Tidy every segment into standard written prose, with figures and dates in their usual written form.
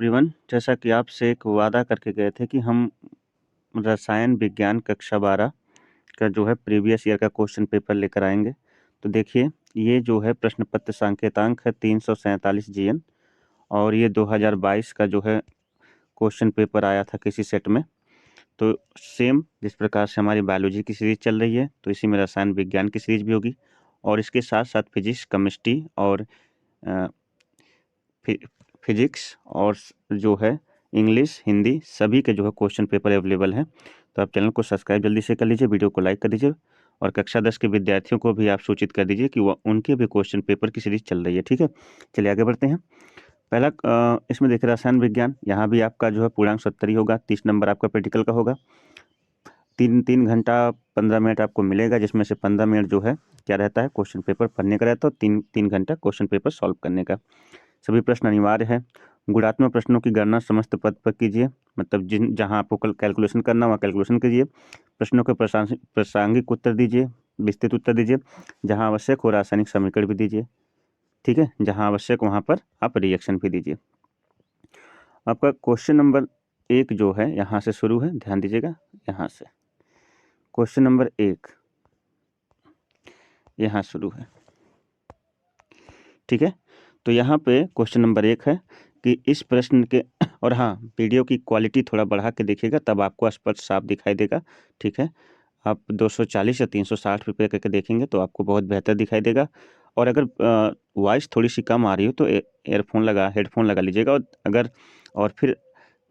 Everyone, जैसा कि आपसे एक वादा करके गए थे कि हम रसायन विज्ञान कक्षा 12 का जो है प्रीवियस ईयर का क्वेश्चन पेपर लेकर आएँगे। तो देखिए, ये जो है प्रश्न पत्र सांकेतांक है 347 जीएन और ये 2022 का जो है क्वेश्चन पेपर आया था किसी सेट में। तो सेम जिस प्रकार से हमारी बायोलॉजी की सीरीज़ चल रही है, तो इसी में रसायन विज्ञान की सीरीज़ भी होगी और इसके साथ-साथ फिजिक्स, केमिस्ट्री और अ, फि फिजिक्स और जो है इंग्लिश, हिंदी सभी के जो है क्वेश्चन पेपर अवेलेबल हैं। तो आप चैनल को सब्सक्राइब जल्दी से कर लीजिए, वीडियो को लाइक कर दीजिए और कक्षा 10 के विद्यार्थियों को भी आप सूचित कर दीजिए कि वो उनके भी क्वेश्चन पेपर की सीरीज़ चल रही है, ठीक है? चलिए आगे बढ़ते हैं। पहला इसमें देखिए रसायन विज्ञान, यहाँ भी आपका जो है पूर्णांक 70 ही होगा, 30 नंबर आपका प्रैक्टिकल का होगा। 3 घंटा 15 मिनट आपको मिलेगा, जिसमें से 15 मिनट जो है क्या रहता है क्वेश्चन पेपर पढ़ने का रहता है और 3 घंटा क्वेश्चन पेपर सॉल्व करने का। सभी प्रश्न अनिवार्य है। गुणात्मक प्रश्नों की गणना समस्त पद पर कीजिए, मतलब जहां आपको कैलकुलेशन करना वहाँ कैलकुलेशन कीजिए। प्रश्नों के प्रासंगिक उत्तर दीजिए, विस्तृत उत्तर दीजिए। जहां आवश्यक हो रासायनिक समीकरण भी दीजिए, ठीक है। जहां आवश्यक वहां पर आप रिएक्शन भी दीजिए। आपका क्वेश्चन नंबर 1 जो है यहाँ से शुरू है, ध्यान दीजिएगा। यहाँ से क्वेश्चन नंबर 1 यहाँ शुरू है, ठीक है। तो यहाँ पे क्वेश्चन नंबर 1 है कि इस प्रश्न के और हाँ, वीडियो की क्वालिटी थोड़ा बढ़ा के देखिएगा, तब आपको स्पष्ट साफ दिखाई देगा, ठीक है। आप 240 या 360 रुपये करके देखेंगे तो आपको बहुत बेहतर दिखाई देगा। और अगर वॉइस थोड़ी सी कम आ रही हो तो हेडफोन लगा लीजिएगा। और फिर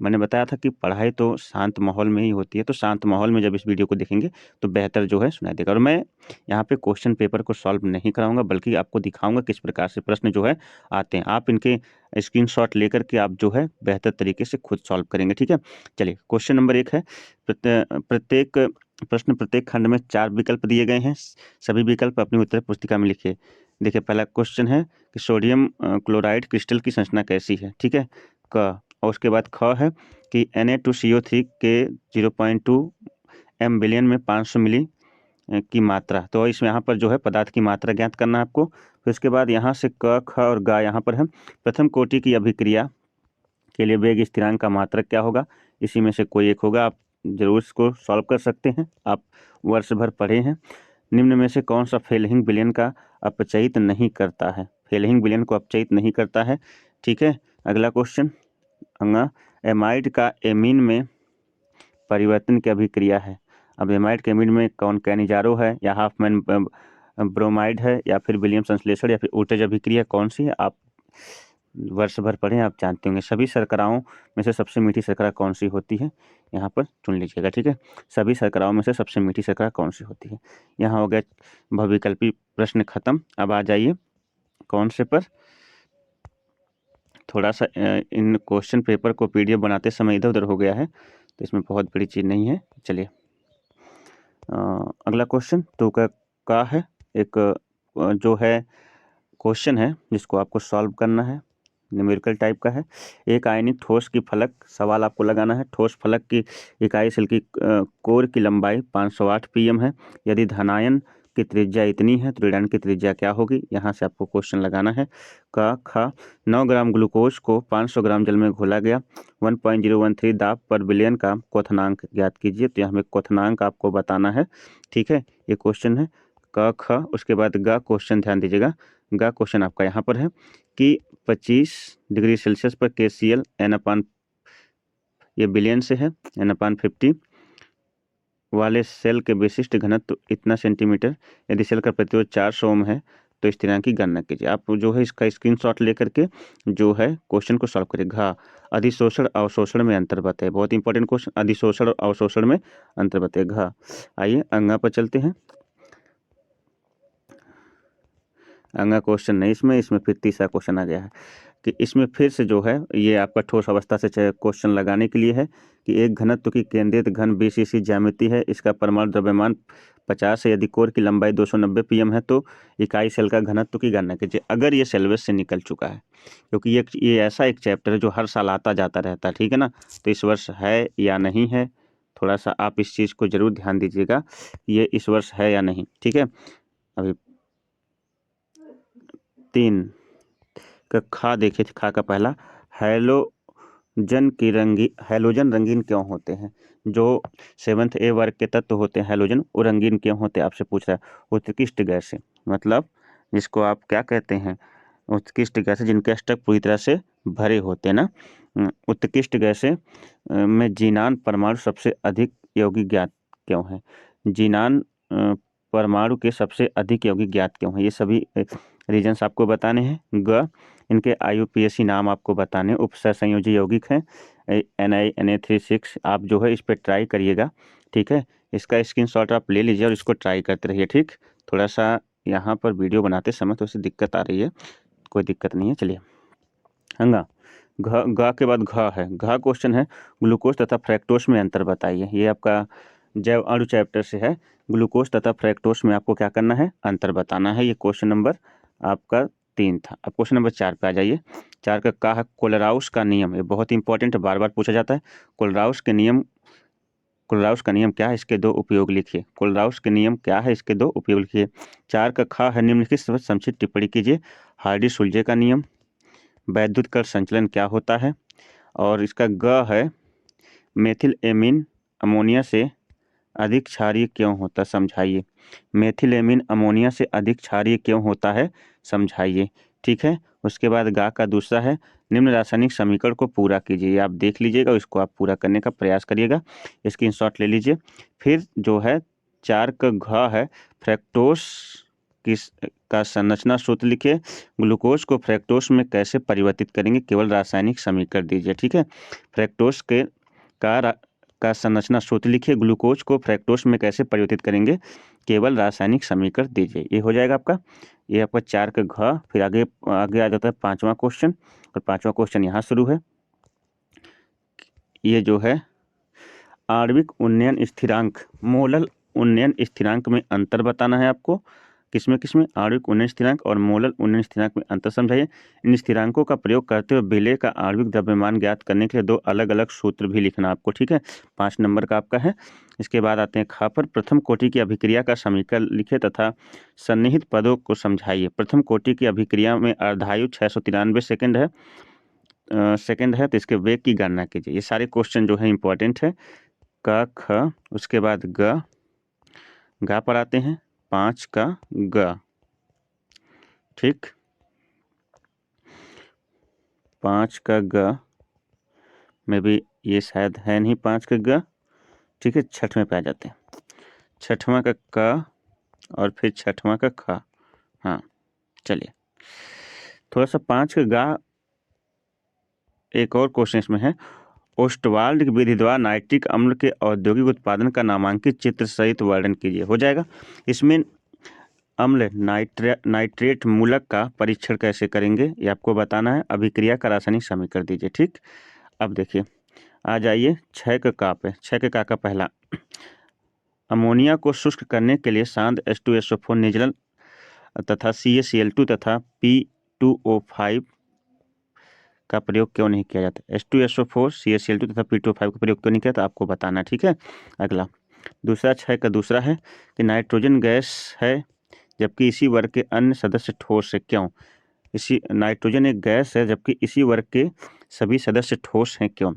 मैंने बताया था कि पढ़ाई तो शांत माहौल में ही होती है, तो शांत माहौल में जब इस वीडियो को देखेंगे तो बेहतर जो है सुनाई देगा। और मैं यहाँ पे क्वेश्चन पेपर को सॉल्व नहीं कराऊंगा, बल्कि आपको दिखाऊंगा किस प्रकार से प्रश्न जो है आते हैं। आप इनके स्क्रीनशॉट लेकर के आप जो है बेहतर तरीके से खुद सॉल्व करेंगे, ठीक है। चलिए, क्वेश्चन नंबर 1 है। प्रत्येक खंड में 4 विकल्प दिए गए हैं। सभी विकल्प अपनी उत्तर पुस्तिका में लिखिए। देखिए, पहला क्वेश्चन है कि सोडियम क्लोराइड क्रिस्टल की संरचना कैसी है, ठीक है। क और उसके बाद ख है कि Na2CO3 के 0.2 एम बिलियन में 500 मिली की मात्रा। तो इसमें यहाँ पर जो है पदार्थ की मात्रा ज्ञात करना है आपको। फिर उसके बाद यहाँ से क, ख और ग यहाँ पर है। प्रथम कोटि की अभिक्रिया के लिए वेग स्थिरांक का मात्रक क्या होगा? इसी में से कोई एक होगा। आप जरूर इसको सॉल्व कर सकते हैं, आप वर्ष भर पढ़े हैं। निम्न में से कौन सा फेलहिंग विलयन का अपचयित नहीं करता है? फेलहिंग विलयन को अपचयित नहीं करता है, ठीक है। अगला क्वेश्चन, एमाइड का एमीन में परिवर्तन की अभिक्रिया है। अब एमाइड के एमीन में कौन कैनिजारो है या हाफमैन ब्रोमाइड है या फिर विलियम संश्लेषण या फिर ओटेज अभिक्रिया, कौन सी है? आप वर्ष भर पढ़े, आप जानते होंगे। सभी शर्कराओं में से सबसे मीठी शर्करा कौन सी होती है? यहाँ पर चुन लीजिएगा, ठीक है। सभी शर्कराओं में से सबसे मीठी शर्करा कौन सी होती है? यहाँ हो गया बहुविकल्पी प्रश्न खत्म। अब आ जाइए कौन से पर। थोड़ा सा इन क्वेश्चन पेपर को PDF बनाते समय इधर उधर हो गया है, तो इसमें बहुत बड़ी चीज़ नहीं है। चलिए, अगला क्वेश्चन तो का है। एक जो है क्वेश्चन है जिसको आपको सॉल्व करना है, न्यूमेरिकल टाइप का है। एक आयनिक ठोस की फलक, सवाल आपको लगाना है। ठोस फलक की इकाई सेल की कोर की लंबाई 508 pm है। यदि धनायन की त्रिज्या इतनी है तो ऋणायन की त्रिज्या क्या होगी? यहाँ से आपको क्वेश्चन लगाना है। ख 9 ग्राम ग्लूकोज को 500 ग्राम जल में घोला गया। 1.013 दाब पर बिलियन का क्वथनांक ज्ञात कीजिए। तो यहाँ में क्वथनांक आपको बताना है, ठीक है। ये क्वेश्चन है क ख। उसके बाद ग क्वेश्चन, ध्यान दीजिएगा। ग क्वेश्चन आपका यहाँ पर है कि 25 डिग्री सेल्सियस पर KCl n/, ये बिलियन से है, n/50 वाले सेल के विशिष्ट घनत्व इतना सेंटीमीटर। यदि सेल का प्रतिरोध 400 ओम है तो स्थिरांक की गणना कीजिए। आप जो है इसका स्क्रीनशॉट लेकर के जो है क्वेश्चन को सॉल्व करिए। घ अधिशोषण अवशोषण में अंतर बताइए। बहुत इंपॉर्टेंट क्वेश्चन, अधिशोषण और अवशोषण में अंतर बताइए। घ आइए अंगा पर चलते हैं। अंगा क्वेश्चन नहीं इसमें फिर तीसरा क्वेश्चन आ गया है कि इसमें फिर से जो है ये आपका ठोस अवस्था से क्वेश्चन लगाने के लिए है कि एक घनत्व की केंद्रित घन BCC ज्यामिति है। इसका परमाणु द्रव्यमान 50 है। यदि कोर की लंबाई 290 pm है तो इकाई सेल का घनत्व की गणना कीजिए। अगर ये सिलेबस से निकल चुका है, क्योंकि ये ऐसा एक चैप्टर है जो हर साल आता जाता रहता है, ठीक है ना। तो इस वर्ष है या नहीं है, थोड़ा सा आप इस चीज़ को जरूर ध्यान दीजिएगा, ये इस वर्ष है या नहीं, ठीक है। अभी 3 का खा देखिए, खा का पहला हैलोजन रंगीन क्यों होते हैं? जो 7th A वर्ग के तत्व होते हैं हैलोजन, वो रंगीन क्यों होते हैं आपसे पूछ रहा है। उत्कृष्ट गैस से, मतलब जिसको आप क्या कहते हैं, उत्कृष्ट गैस जिनके अष्टक पूरी तरह से भरे होते हैं ना। उत्कृष्ट गैस में जीनान परमाणु सबसे अधिक यौगिक ज्ञात क्यों है? जीनान परमाणु के सबसे अधिक यौगिक ज्ञात क्यों है? ये सभी रीजन्स आपको बताने हैं। ग इनके IUPAC नाम आपको बताने, उपसंयोजी यौगिक हैं Na3 आप जो है इस पर ट्राई करिएगा, ठीक है। इसका स्क्रीनशॉट आप ले लीजिए और इसको ट्राई करते रहिए, ठीक। थोड़ा सा यहाँ पर वीडियो बनाते समय तो उससे दिक्कत आ रही है, कोई दिक्कत नहीं है, चलिए। हंगा घ के बाद घ है, घ क्वेश्चन है ग्लूकोज तथा फ्रैक्टोज में अंतर बताइए। ये आपका जैव अणु चैप्टर से है। ग्लूकोज तथा फ्रैक्टोज में आपको क्या करना है, अंतर बताना है। ये क्वेश्चन नंबर आपका 3 था। अब क्वेश्चन नंबर 4 पे आ जाइए। 4 का है कोलराउस का नियम। ये बहुत इंपॉर्टेंट है, बार बार पूछा जाता है। कोलराउस का नियम क्या है, इसके 2 उपयोग लिखिए। कोलराउस के नियम क्या है, इसके 2 उपयोग लिखिए। 4 का ख है निम्नलिखित से संक्षिप्त टिप्पणी कीजिए। हार्डी-सुल्जे का नियम, वैद्युत कण संचलन क्या होता है, और इसका ग है मेथिल एमीन अमोनिया से अधिक क्षारीय क्यों होता समझाइए। मेथिल एमीन अमोनिया से अधिक क्षारीय क्यों होता है समझाइए, ठीक है। उसके बाद गा का दूसरा है निम्न रासायनिक समीकरण को पूरा कीजिए। आप देख लीजिएगा, इसको आप पूरा करने का प्रयास करिएगा, स्क्रीनशॉट ले लीजिए। फिर जो है 4 का घ है फ्रैक्टोज का संरचना सूत्र लिखिए। ग्लूकोज को फ्रैक्टोज में कैसे परिवर्तित करेंगे, केवल रासायनिक समीकरण दीजिए, ठीक है। फ्रैक्टोज का संरचना सूत्र लिखिए। ग्लूकोज को फ्रैक्टोज में कैसे परिवर्तित करेंगे, केवल रासायनिक समीकरण दीजिए। ये हो जाएगा आपका, ये आपका 4 का घ। फिर आगे आ जाता है 5वां क्वेश्चन, और 5वां क्वेश्चन यहाँ शुरू है। ये जो है आणविक उन्नयन स्थिरांक, मोलल उन्नयन स्थिरांक में अंतर बताना है आपको। किसमें आणविक उन्नयन स्थिरांक और मोलल उन्नयन स्थिरांक में अंतर समझाइए। इन स्थिरांकों का प्रयोग करते हुए विलेय का आणविक द्रव्यमान ज्ञात करने के लिए 2 अलग अलग सूत्र भी लिखना आपको, ठीक है। 5 नंबर का आपका है। इसके बाद आते हैं ख पर, प्रथम कोटि की अभिक्रिया का समीकरण लिखे तथा सन्निहित पदों को समझाइए। प्रथम कोटि की अभिक्रिया में अर्धायु 693 सेकेंड है, तो इसके वेग की गणना कीजिए। ये सारे क्वेश्चन जो है इंपॉर्टेंट है। क ख, उसके बाद गा पर आते हैं 5 का ग, ठीक। 5 का ग में भी ये शायद है नहीं 5 का ग, ठीक है। 6वें पे आ जाते हैं। 6वां का क और फिर 6वां का ख। हाँ चलिए, थोड़ा सा 5 का गा, एक और क्वेश्चन इसमें है। ओस्टवाल्ड की विधि द्वारा नाइट्रिक अम्ल के औद्योगिक उत्पादन का नामांकित चित्र सहित वर्णन कीजिए। हो जाएगा। इसमें अम्ल नाइट्रेट मूलक का परीक्षण कैसे करेंगे, ये आपको बताना है। अभिक्रिया का रासायनिक समीकरण दीजिए, ठीक। अब देखिए, आ जाइए 6 का का पे। 6 के का पहला, अमोनिया को शुष्क करने के लिए सांद्र H2SO4 निर्जलन तथा CaCl2 तथा P2O5 का प्रयोग क्यों नहीं किया जाता। H2SO4 CaCl2 तथा P2O5 का प्रयोग क्यों नहीं किया, तो आपको बताना, ठीक है। अगला दूसरा 6 का दूसरा है कि नाइट्रोजन गैस है जबकि इसी वर्ग के अन्य सदस्य ठोस है, क्यों। इसी नाइट्रोजन एक गैस है जबकि इसी वर्ग के सभी सदस्य ठोस हैं, क्यों।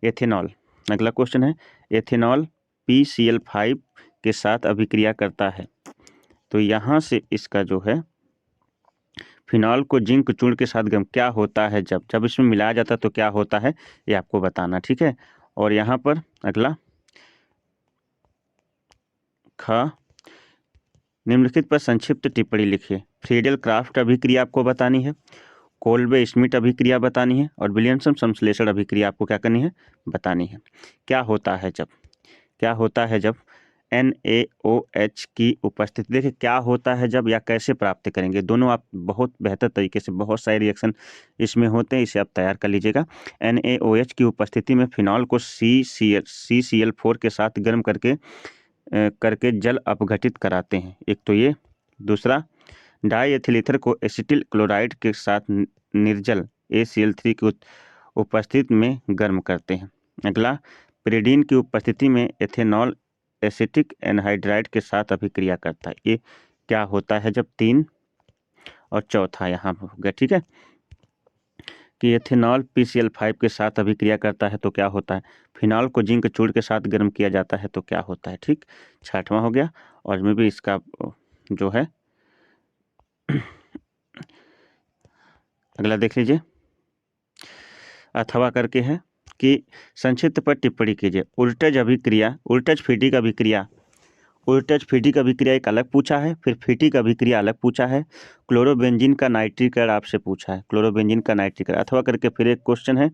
एथेनॉल, अगला क्वेश्चन है, एथेनॉल PCl5 के साथ अभिक्रिया करता है, तो यहाँ से इसका जो है फिनॉल को जिंक चूर्ण के साथ क्या होता है, जब इसमें मिलाया जाता है तो क्या होता है, ये आपको बताना, ठीक है। और यहाँ पर अगला ख, निम्नलिखित पर संक्षिप्त टिप्पणी लिखिए। फ्रीडेल क्राफ्ट अभिक्रिया आपको बतानी है, कोल्बे श्मिट अभिक्रिया बतानी है, और विलियमसन संश्लेषण अभिक्रिया आपको क्या करनी है, बतानी है। क्या होता है जब NaOH की उपस्थिति। देखिए क्या होता है जब या कैसे प्राप्त करेंगे, दोनों आप बहुत बेहतर तरीके से, बहुत सारे रिएक्शन इसमें होते हैं, इसे आप तैयार कर लीजिएगा। NaOH की उपस्थिति में फिनॉल को CCl4 के साथ गर्म करके जल अपघटित कराते हैं, एक तो ये। दूसरा, डाई एथिल ईथर को एसिटिल क्लोराइड के साथ निर्जल ACl3 की उपस्थिति में गर्म करते हैं। अगला, पिरिडीन की उपस्थिति में एथेनॉल एसिटिक एनहाइड्राइड के साथ अभिक्रिया करता है, ये क्या होता है जब 3। और चौथा यहाँ हो गया, ठीक है। कि एथेनॉल PCl5 के साथ अभिक्रिया करता है तो क्या होता है। फिनॉल को जिंक चूड़ के साथ गर्म किया जाता है तो क्या होता है। ठीक, 6वां हो गया। और इसमें भी इसका जो है अगला देख लीजिए, अथवा करके है कि संक्षिप्त पर टिप्पणी कीजिए। उल्टज फीटिक अभिक्रिया एक अलग पूछा है, फिर फीटिक अभिक्रिया अलग पूछा है, क्लोरोबेंजीन का नाइट्रिक एसिड आपसे पूछा है, क्लोरोबेंजीन का नाइट्रिक एसिड। अथवा करके फिर एक क्वेश्चन है,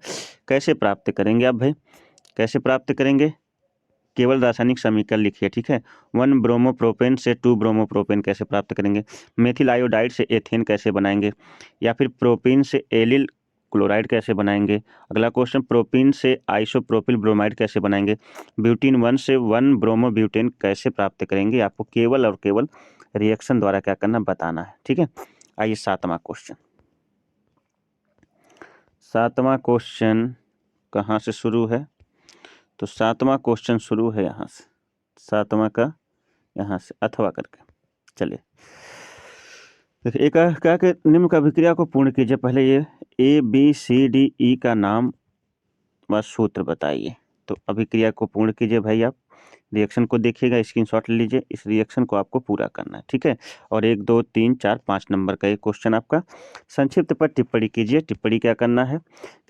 कैसे प्राप्त करेंगे आप भाई, कैसे प्राप्त करेंगे, केवल रासायनिक समीकरण लिखिए। ठीक है, 1 ब्रोमोप्रोपेन से 2 ब्रोमोप्रोपेन कैसे प्राप्त करेंगे, मेथिल आयोडाइड से एथेन कैसे बनाएंगे, या फिर प्रोपीन से एलिल क्लोराइड कैसे बनाएंगे। अगला क्वेश्चन, प्रोपीन से आइसोप्रोपिल ब्रोमाइड कैसे बनाएंगे, ब्यूटीन 1 से 1 ब्रोमोब्यूटेन कैसे प्राप्त करेंगे। आपको केवल और केवल रिएक्शन द्वारा क्या करना, बताना है। ठीक है, आइए 7वां क्वेश्चन। 7वां क्वेश्चन कहाँ से शुरू है, तो 7वां क्वेश्चन शुरू है यहाँ से, 7वां का यहाँ से अथवा करके। चलिए देखिए, एक क्या कि निम्न का अभिक्रिया को पूर्ण कीजिए। पहले ये ABCDE का नाम व सूत्र बताइए। तो अभिक्रिया को पूर्ण कीजिए भाई, आप रिएक्शन को देखिएगा, स्क्रीनशॉट ले लीजिए, इस रिएक्शन को आपको पूरा करना है। ठीक है, और 1 2 3 4 5 नंबर का ये क्वेश्चन आपका। संक्षिप्त पर टिप्पणी कीजिए। टिप्पणी क्या करना है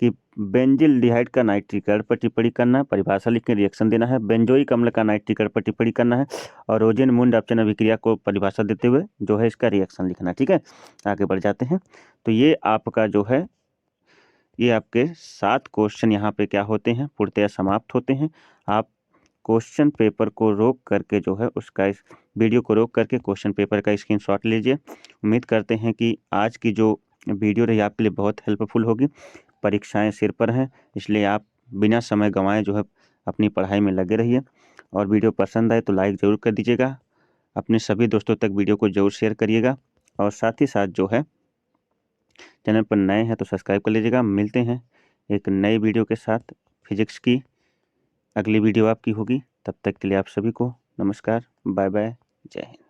कि बेंजिल्डिहाइड का नाइट्रिक एसिड पर टिप्पणी करना है, परिभाषा लिख के रिएक्शन देना है। बेंजोइक अम्ल का नाइट्रिक एसिड पर टिप्पणी करना है, और रोजेनमुंड अपचन अभिक्रिया को परिभाषा देते हुए जो है इसका रिएक्शन लिखना है। ठीक है, आगे बढ़ जाते हैं। तो ये आपका जो है, ये आपके 7 क्वेश्चन यहाँ पे क्या होते हैं, पूर्णतया समाप्त होते हैं। आप क्वेश्चन पेपर को रोक करके जो है उसका, इस वीडियो को रोक करके क्वेश्चन पेपर का स्क्रीनशॉट लीजिए। उम्मीद करते हैं कि आज की जो वीडियो रही आपके लिए बहुत हेल्पफुल होगी। परीक्षाएं सिर पर हैं, इसलिए आप बिना समय गंवाए जो है अपनी पढ़ाई में लगे रहिए। और वीडियो पसंद आए तो लाइक ज़रूर कर दीजिएगा, अपने सभी दोस्तों तक वीडियो को ज़रूर शेयर करिएगा, और साथ ही साथ जो है चैनल पर नए हैं तो सब्सक्राइब कर लीजिएगा। मिलते हैं एक नई वीडियो के साथ, फिजिक्स की अगली वीडियो आपकी होगी। तब तक के लिए आप सभी को नमस्कार, बाय बाय, जय हिंद।